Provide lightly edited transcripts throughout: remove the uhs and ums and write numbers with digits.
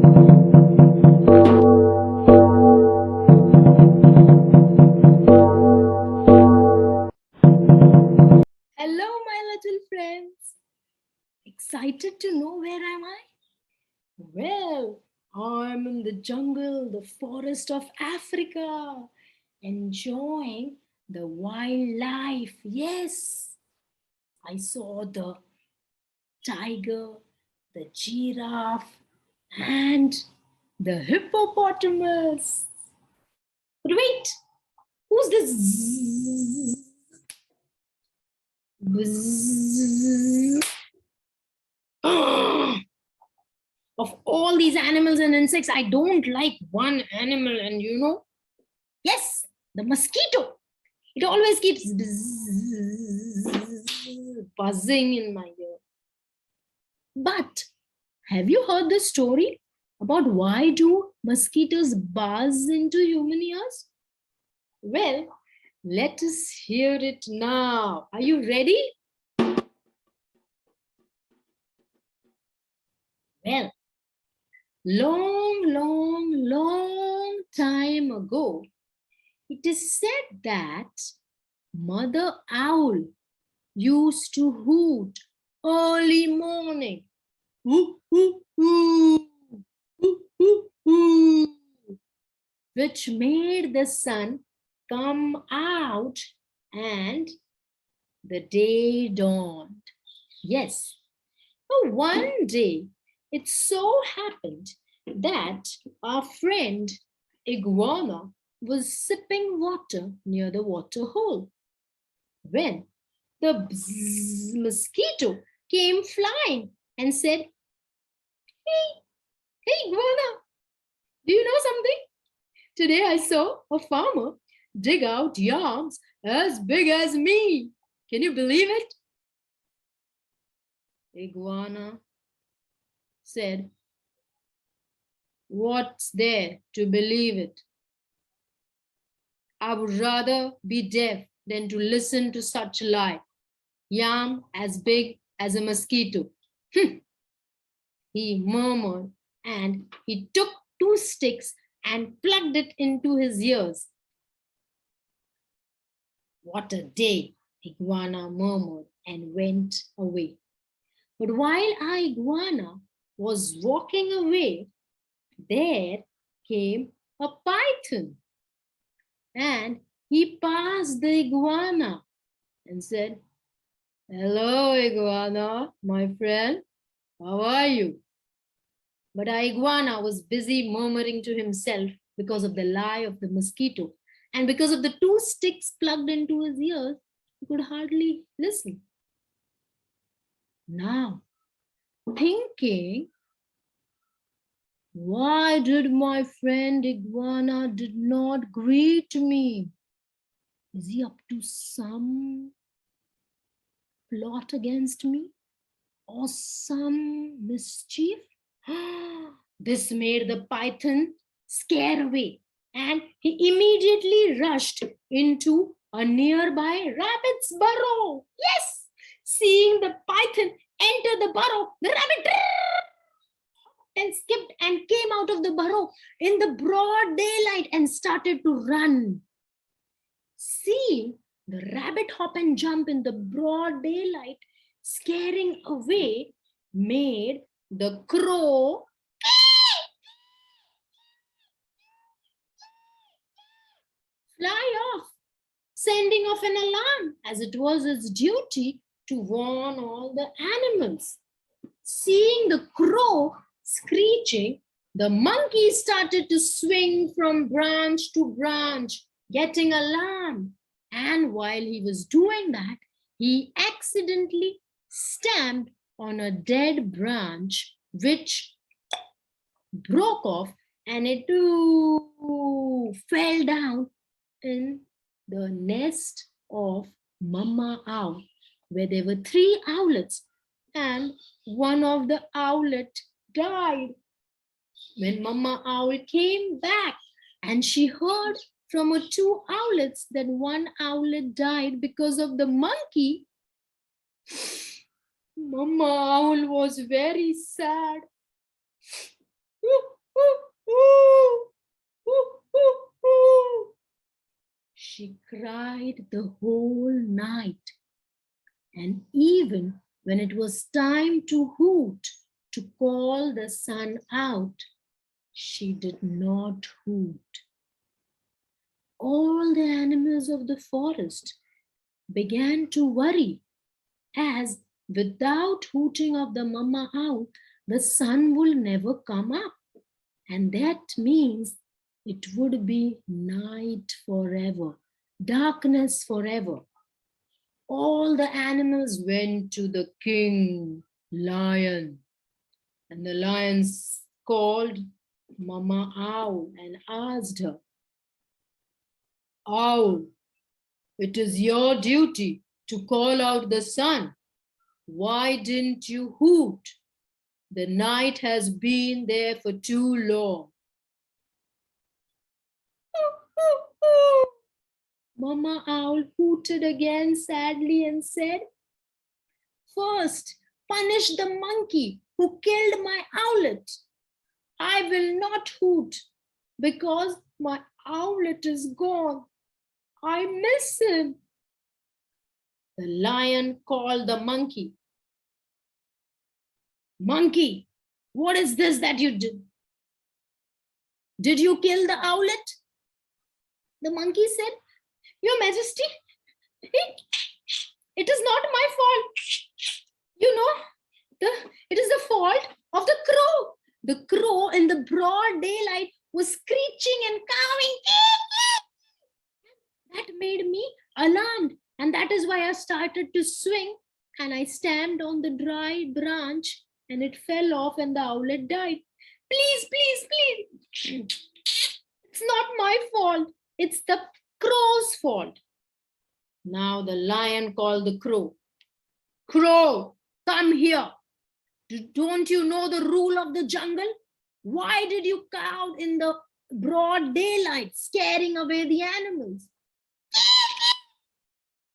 Hello, my little friends. Excited to know where am I? Well, I'm in the jungle, the forest of Africa, enjoying the wildlife. Yes, I saw the tiger, the giraffe, and the hippopotamus. But wait, who's this? Bzzz? Of all these animals and insects, I don't like one animal, and yes, the mosquito. It always keeps buzzing in my ear. But have you heard the story about why do mosquitoes buzz into human ears? Well, let us hear it now. Are you ready? Well, long time ago, it is said that Mother Owl used to hoot early morning. Hoo, hoo, hoo, hoo, hoo, hoo, which made the sun come out and the day dawned. Yes, but one day it so happened that our friend Iguana was sipping water near the water hole when the mosquito came flying and said, hey, Iguana, do you know something? Today I saw a farmer dig out yams as big as me. Can you believe it? Iguana said, what's there to believe it? I would rather be deaf than to listen to such a lie. Yam as big as a mosquito. He murmured, and he took 2 sticks and plugged it into his ears. What a day, Iguana murmured and went away. But while our iguana was walking away, there came a python, and he passed the iguana and said, hello, iguana, my friend, how are you? But our iguana was busy murmuring to himself because of the lie of the mosquito, and because of the 2 sticks plugged into his ears, he could hardly listen. Now, thinking, why did my friend iguana did not greet me? Is he up to some plot against me or some mischief? This made the python scare away, and he immediately rushed into a nearby rabbit's burrow. Yes, seeing the python enter the burrow, the rabbit and skipped and came out of the burrow in the broad daylight and started to run. Seeing the rabbit hop and jump in the broad daylight, scaring away, made the crow fly off, sending off an alarm as it was its duty to warn all the animals. Seeing the crow screeching, the monkey started to swing from branch to branch, getting alarmed. And while he was doing that, he accidentally stamped on a dead branch, which broke off, and it fell down in the nest of Mama Owl, where there were 3 owlets, and one of the owlet died. When Mama Owl came back and she heard from her 2 owlets that one owlet died because of the monkey, Mama Owl was very sad. She cried the whole night, and even when it was time to hoot, to call the sun out, she did not hoot. All the animals of the forest began to worry, as without hooting of the mama owl, the sun will never come up. And that means it would be night forever, darkness forever. All the animals went to the king lion, and the lion called Mama Owl and asked her, Owl, it is your duty to call out the sun. Why didn't you hoot? The night has been there for too long. Mama Owl hooted again sadly and said, First, punish the monkey who killed my owlet. I will not hoot because my owlet is gone. I miss him. The lion called the monkey. Monkey, what is this that you did? Did you kill the owlet? The monkey said, Your Majesty, it is not my fault. You know, it is the fault of the crow. The crow in the broad daylight was screeching and cawing. That made me alarmed, and that is why I started to swing, and I stamped on the dry branch, and it fell off, and the owlet died. Please, please, please. It's not my fault. It's the crow's fault. Now the lion called the crow. Crow, come here. Don't you know the rule of the jungle? Why did you cow in the broad daylight, scaring away the animals?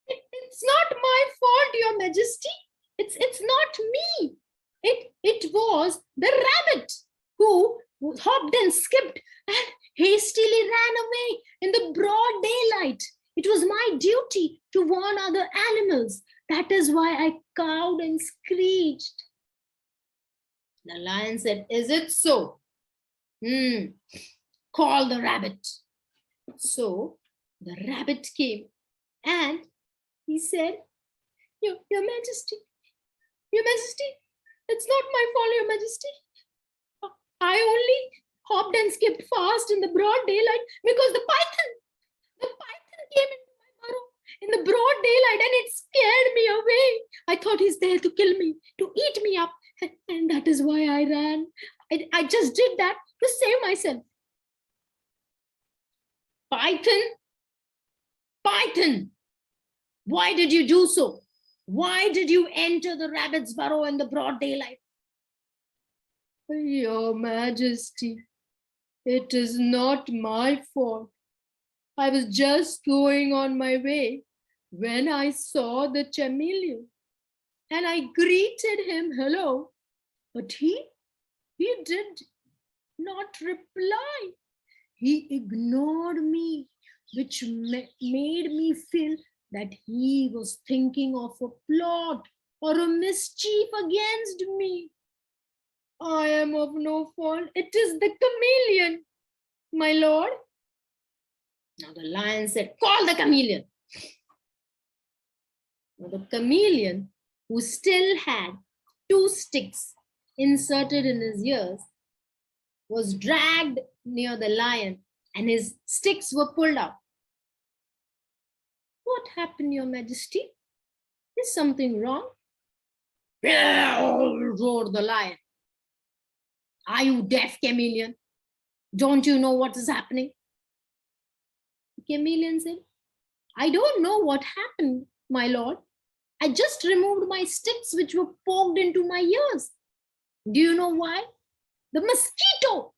It's not my fault, Your Majesty. It's not me. It was the rabbit who hopped and skipped and hastily ran away in the broad daylight. It was my duty to warn other animals. That is why I cawed and screeched. The lion said, Is it so? Call the rabbit. So the rabbit came and he said, Your Majesty, it's not my fault, Your Majesty. I only hopped and skipped fast in the broad daylight because the python came into my burrow in the broad daylight and it scared me away. I thought he's there to kill me, to eat me up. And that is why I ran. I just did that to save myself. Python, why did you do so? Why did you enter the rabbit's burrow in the broad daylight? Your Majesty, it is not my fault. I was just going on my way when I saw the chameleon and I greeted him hello, but he did not reply. He ignored me, which made me feel that he was thinking of a plot or a mischief against me. I am of no fault. It is the chameleon, my lord. Now the lion said, Call the chameleon. Now the chameleon, who still had 2 sticks inserted in his ears, was dragged near the lion and his sticks were pulled out. What happened, Your Majesty? Is something wrong? Roared the lion. Are you deaf, chameleon? Don't you know what is happening? The chameleon said, I don't know what happened, my lord. I just removed my sticks which were poked into my ears. Do you know why? The mosquito.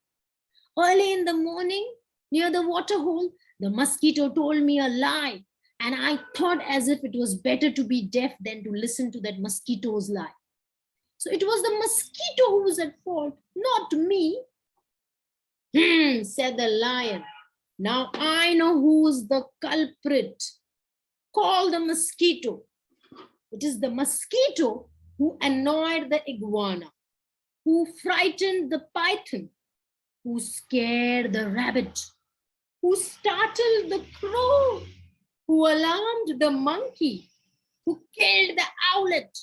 Early in the morning, near the water hole, the mosquito told me a lie. And I thought as if it was better to be deaf than to listen to that mosquito's lie. So it was the mosquito who was at fault, not me. Said the lion. Now I know who's the culprit. Call the mosquito. It is the mosquito who annoyed the iguana, who frightened the python, who scared the rabbit, who startled the crow, who alarmed the monkey, who killed the owlet.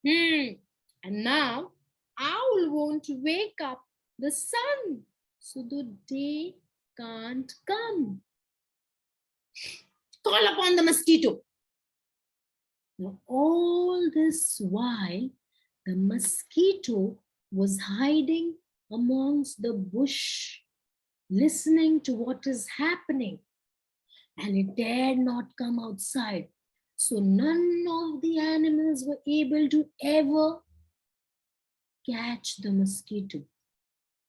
And now owl won't wake up the sun, so the day can't come. Call upon the mosquito. Now, all this while, the mosquito was hiding amongst the bush, listening to what is happening, and it dared not come outside. So none of the animals were able to ever catch the mosquito.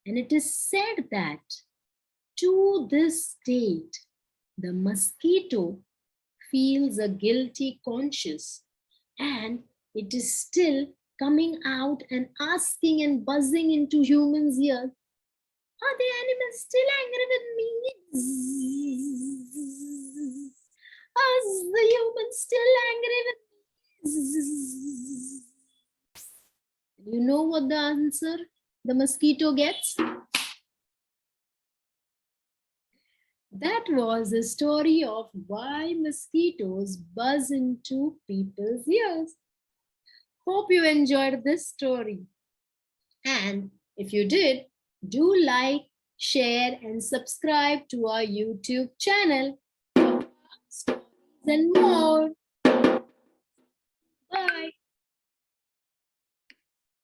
And it is said that to this date, the mosquito feels a guilty conscience, and it is still coming out and asking and buzzing into humans' ears. Are the animals still angry with me? Are the humans still angry with me? You know what the answer the mosquito gets? That was the story of why mosquitoes buzz into people's ears. Hope you enjoyed this story. And if you did, do like, share, and subscribe to our YouTube channel for stories and more.